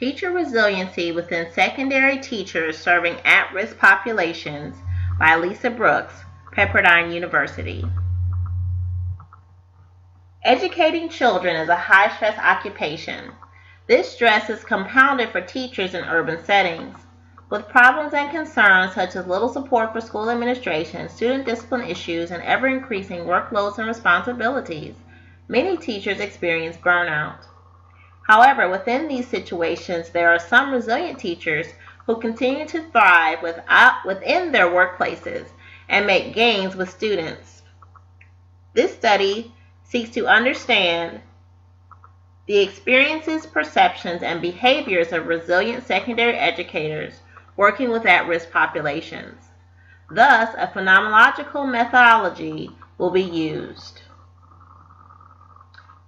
Teacher Resiliency Within Secondary Teachers Serving At-Risk Populations by Lisa Brooks, Pepperdine University. Educating children is a high-stress occupation. This stress is compounded for teachers in urban settings. With problems and concerns such as little support for school administration, student discipline issues, and ever-increasing workloads and responsibilities, many teachers experience burnout. However, within these situations, there are some resilient teachers who continue to thrive within their workplaces and make gains with students. This study seeks to understand the experiences, perceptions, and behaviors of resilient secondary educators working with at-risk populations. Thus, a phenomenological methodology will be used.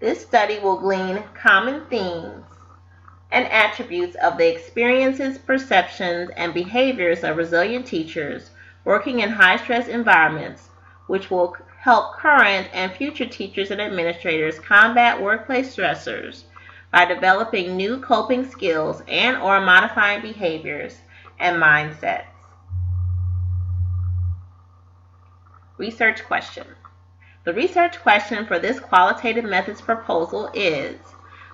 This study will glean common themes and attributes of the experiences, perceptions, and behaviors of resilient teachers working in high-stress environments, which will help current and future teachers and administrators combat workplace stressors by developing new coping skills and/or modifying behaviors and mindsets. Research question. The research question for this qualitative methods proposal is,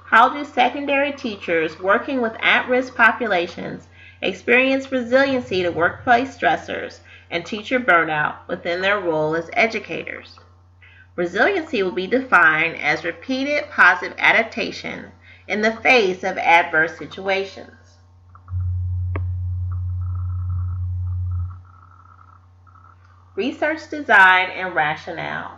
how do secondary teachers working with at-risk populations experience resiliency to workplace stressors and teacher burnout within their role as educators? Resiliency will be defined as repeated positive adaptation in the face of adverse situations. Research design and rationale.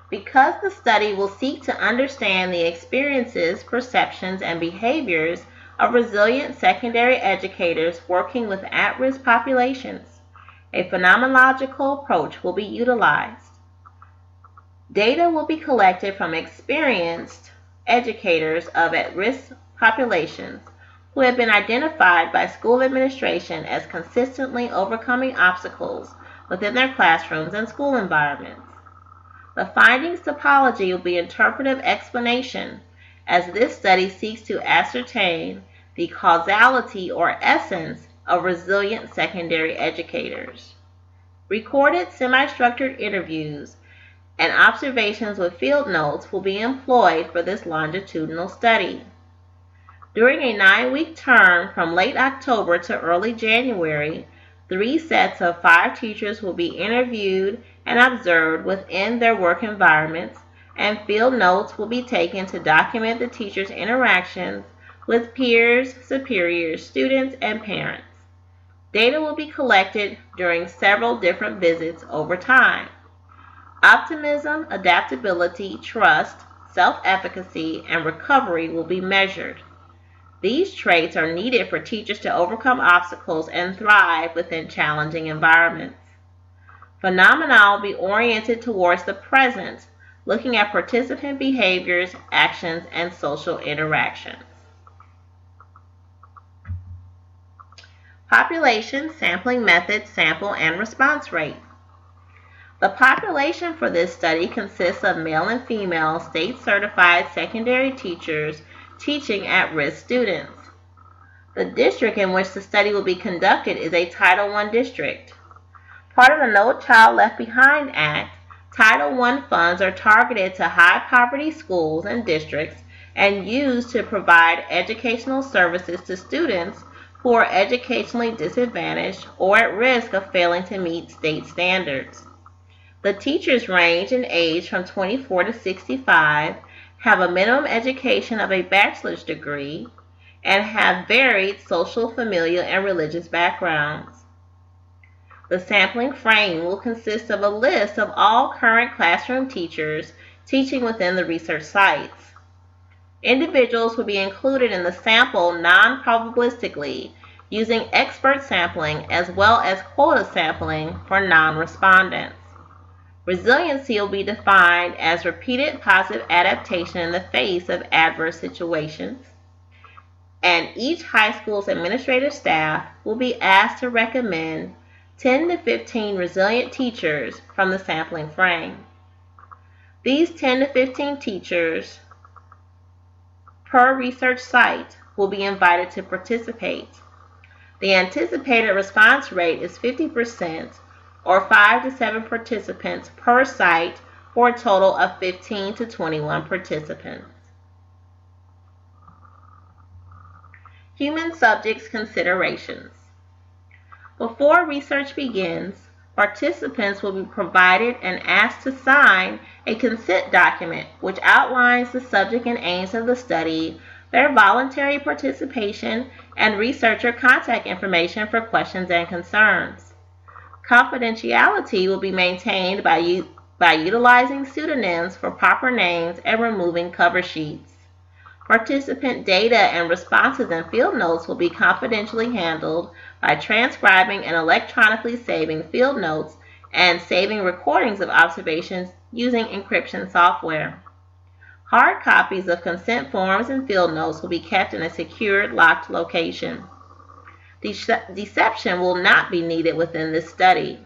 Because the study will seek to understand the experiences, perceptions, and behaviors of resilient secondary educators working with at-risk populations, a phenomenological approach will be utilized. Data will be collected from experienced educators of at-risk populations who have been identified by school administration as consistently overcoming obstacles within their classrooms and school environments. The findings topology will be interpretive explanation, as this study seeks to ascertain the causality or essence of resilient secondary educators. Recorded semi-structured interviews and observations with field notes will be employed for this longitudinal study. During a 9-week term from late October to early January, 3 sets of 5 teachers will be interviewed and observed within their work environments, and field notes will be taken to document the teachers' interactions with peers, superiors, students, and parents. Data will be collected during several different visits over time. Optimism, adaptability, trust, self-efficacy, and recovery will be measured. These traits are needed for teachers to overcome obstacles and thrive within challenging environments. Phenomena will be oriented towards the present, looking at participant behaviors, actions, and social interactions. Population, sampling method, sample, and response rate. The population for this study consists of male and female state-certified secondary teachers teaching at-risk students. The district in which the study will be conducted is a Title I district. Part of the No Child Left Behind Act, Title I funds are targeted to high-poverty schools and districts and used to provide educational services to students who are educationally disadvantaged or at risk of failing to meet state standards. The teachers range in age from 24 to 65, have a minimum education of a bachelor's degree, and have varied social, familial, and religious backgrounds. The sampling frame will consist of a list of all current classroom teachers teaching within the research sites. Individuals will be included in the sample non-probabilistically using expert sampling as well as quota sampling for non-respondents. Resiliency will be defined as repeated positive adaptation in the face of adverse situations, and each high school's administrative staff will be asked to recommend 10 to 15 resilient teachers from the sampling frame. These 10 to 15 teachers per research site will be invited to participate. The anticipated response rate is 50%, or 5 to 7 participants per site, for a total of 15 to 21 participants. Human subjects considerations. Before research begins, participants will be provided and asked to sign a consent document which outlines the subject and aims of the study, their voluntary participation, and researcher contact information for questions and concerns. Confidentiality will be maintained by utilizing pseudonyms for proper names and removing cover sheets. Participant data and responses and field notes will be confidentially handled by transcribing and electronically saving field notes and saving recordings of observations using encryption software. Hard copies of consent forms and field notes will be kept in a secured, locked location. Deception will not be needed within this study.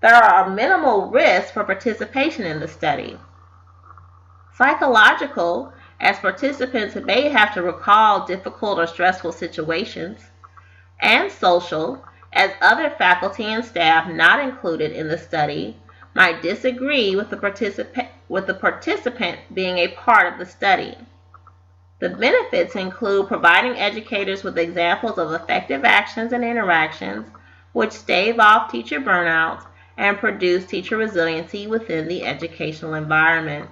There are minimal risks for participation in the study. Psychological, as participants may have to recall difficult or stressful situations, and social, as other faculty and staff not included in the study might disagree with the participant being a part of the study. The benefits include providing educators with examples of effective actions and interactions which stave off teacher burnout and produce teacher resiliency within the educational environment.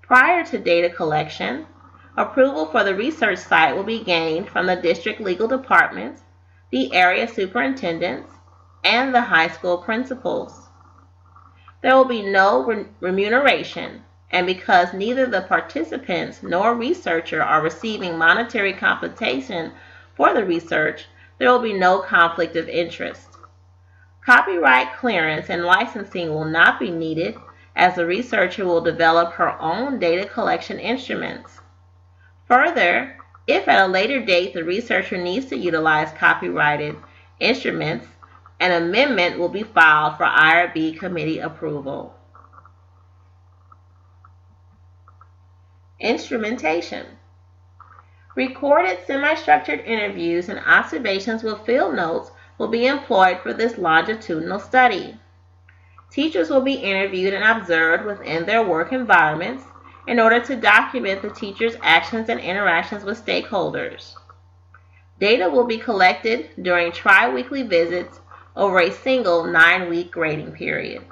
Prior to data collection, approval for the research site will be gained from the district legal department, the area superintendents, and the high school principals. There will be no remuneration, and because neither the participants nor researcher are receiving monetary compensation for the research, there will be no conflict of interest. Copyright clearance and licensing will not be needed, as the researcher will develop her own data collection instruments. Further, if at a later date the researcher needs to utilize copyrighted instruments, an amendment will be filed for IRB committee approval. Instrumentation. Recorded semi-structured interviews and observations with field notes will be employed for this longitudinal study. Teachers will be interviewed and observed within their work environments in order to document the teacher's actions and interactions with stakeholders. Data will be collected during tri-weekly visits over a single 9-week grading period.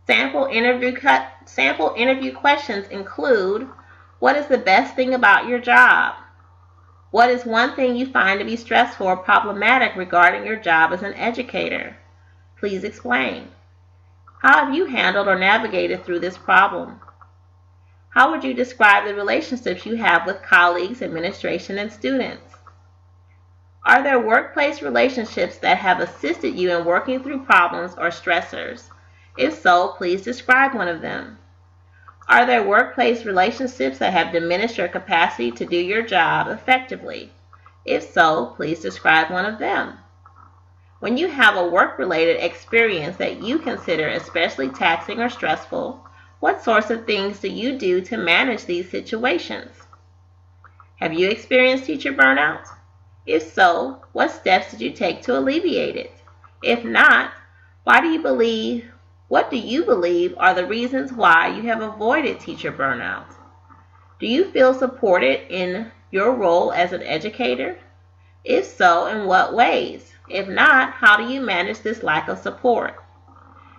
Sample interview questions include: what is the best thing about your job? What is one thing you find to be stressful or problematic regarding your job as an educator? Please explain. How have you handled or navigated through this problem? How would you describe the relationships you have with colleagues, administration, and students? Are there workplace relationships that have assisted you in working through problems or stressors? If so, please describe one of them. Are there workplace relationships that have diminished your capacity to do your job effectively? If so, please describe one of them. When you have a work-related experience that you consider especially taxing or stressful, what sorts of things do you do to manage these situations? Have you experienced teacher burnout? If so, what steps did you take to alleviate it? If not, what do you believe are the reasons why you have avoided teacher burnout? Do you feel supported in your role as an educator? If so, in what ways? If not, how do you manage this lack of support?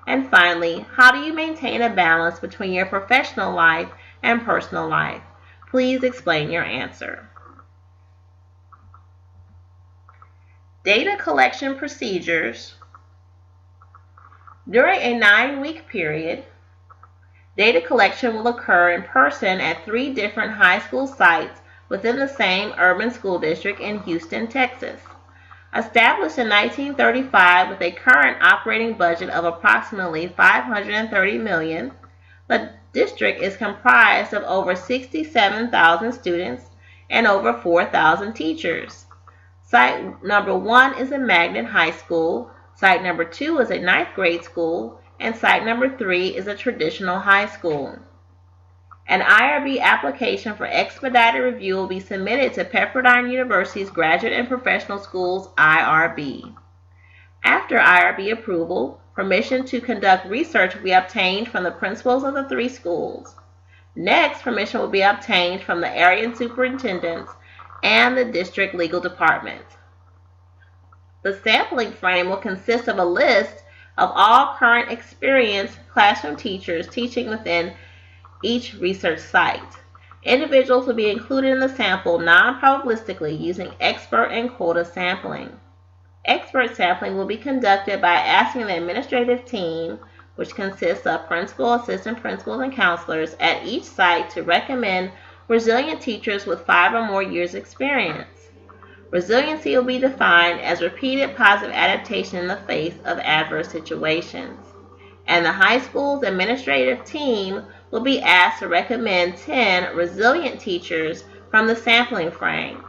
And finally, how do you maintain a balance between your professional life and personal life? Please explain your answer. Data collection procedures. During a 9-week period, data collection will occur in person at 3 different high school sites within the same urban school district in Houston, Texas. Established in 1935 with a current operating budget of approximately $530 million, the district is comprised of over 67,000 students and over 4,000 teachers. Site number 1 is a magnet high school, site number 2 is a 9th grade school, and site number 3 is a traditional high school. An IRB application for expedited review will be submitted to Pepperdine University's Graduate and Professional Schools IRB. After IRB approval, permission to conduct research will be obtained from the principals of the 3 schools. Next, permission will be obtained from the area superintendents and the district legal department. The sampling frame will consist of a list of all current experienced classroom teachers teaching within each research site. Individuals will be included in the sample non-probabilistically using expert and quota sampling. Expert sampling will be conducted by asking the administrative team, which consists of principal, assistant principals, and counselors at each site to recommend resilient teachers with 5 or more years experience. Resiliency will be defined as repeated positive adaptation in the face of adverse situations. And the high school's administrative team will be asked to recommend 10 resilient teachers from the sampling frame.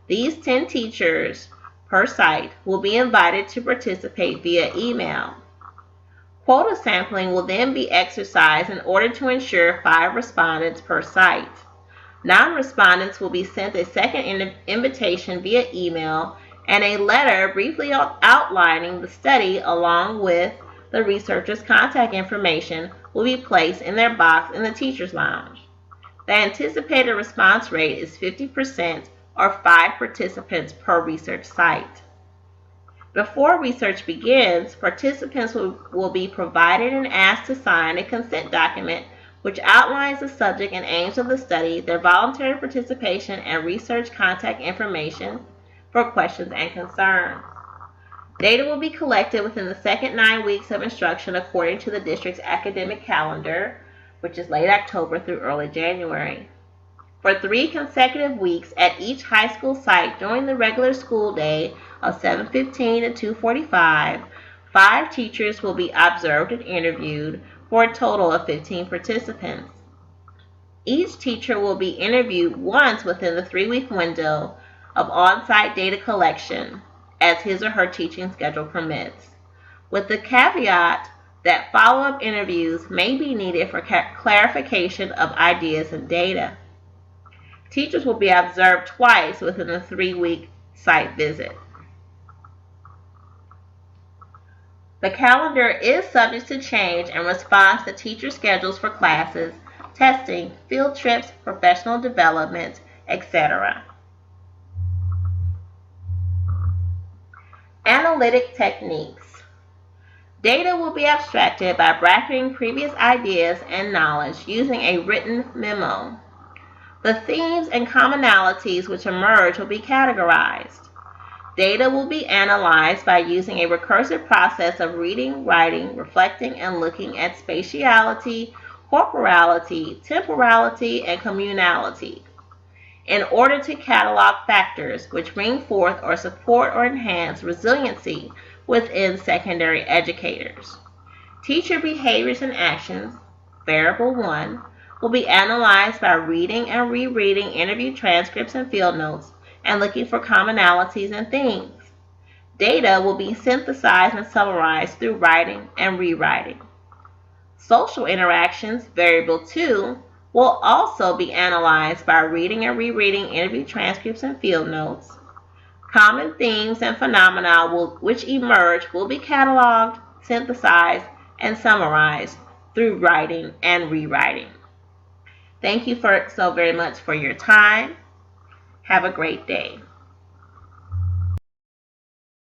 These 10 teachers per site will be invited to participate via email. Quota sampling will then be exercised in order to ensure 5 respondents per site. Non-respondents will be sent a second invitation via email, and a letter briefly outlining the study along with the researcher's contact information will be placed in their box in the teacher's lounge. The anticipated response rate is 50% or 5 participants per research site. Before research begins, participants will be provided and asked to sign a consent document which outlines the subject and aims of the study, their voluntary participation, and research contact information for questions and concerns. Data will be collected within the second 9 weeks of instruction according to the district's academic calendar, which is late October through early January. For 3 consecutive weeks at each high school site during the regular school day of 7:15 to 2:45, 5 teachers will be observed and interviewed for a total of 15 participants. Each teacher will be interviewed once within the 3-week window of on-site data collection, as his or her teaching schedule permits, with the caveat that follow-up interviews may be needed for clarification of ideas and data. Teachers will be observed twice within the 3-week site visit. The calendar is subject to change in response to teacher schedules for classes, testing, field trips, professional development, etc. Analytic techniques. Data will be abstracted by bracketing previous ideas and knowledge using a written memo. The themes and commonalities which emerge will be categorized. Data will be analyzed by using a recursive process of reading, writing, reflecting, and looking at spatiality, corporality, temporality, and communality in order to catalog factors which bring forth or support or enhance resiliency within secondary educators. Teacher behaviors and actions, variable 1, will be analyzed by reading and rereading interview transcripts and field notes and looking for commonalities and themes. Data will be synthesized and summarized through writing and rewriting. Social interactions, variable 2, will also be analyzed by reading and rereading interview transcripts and field notes. Common themes and phenomena which emerge will be cataloged, synthesized, and summarized through writing and rewriting. Thank you so very much for your time. Have a great day.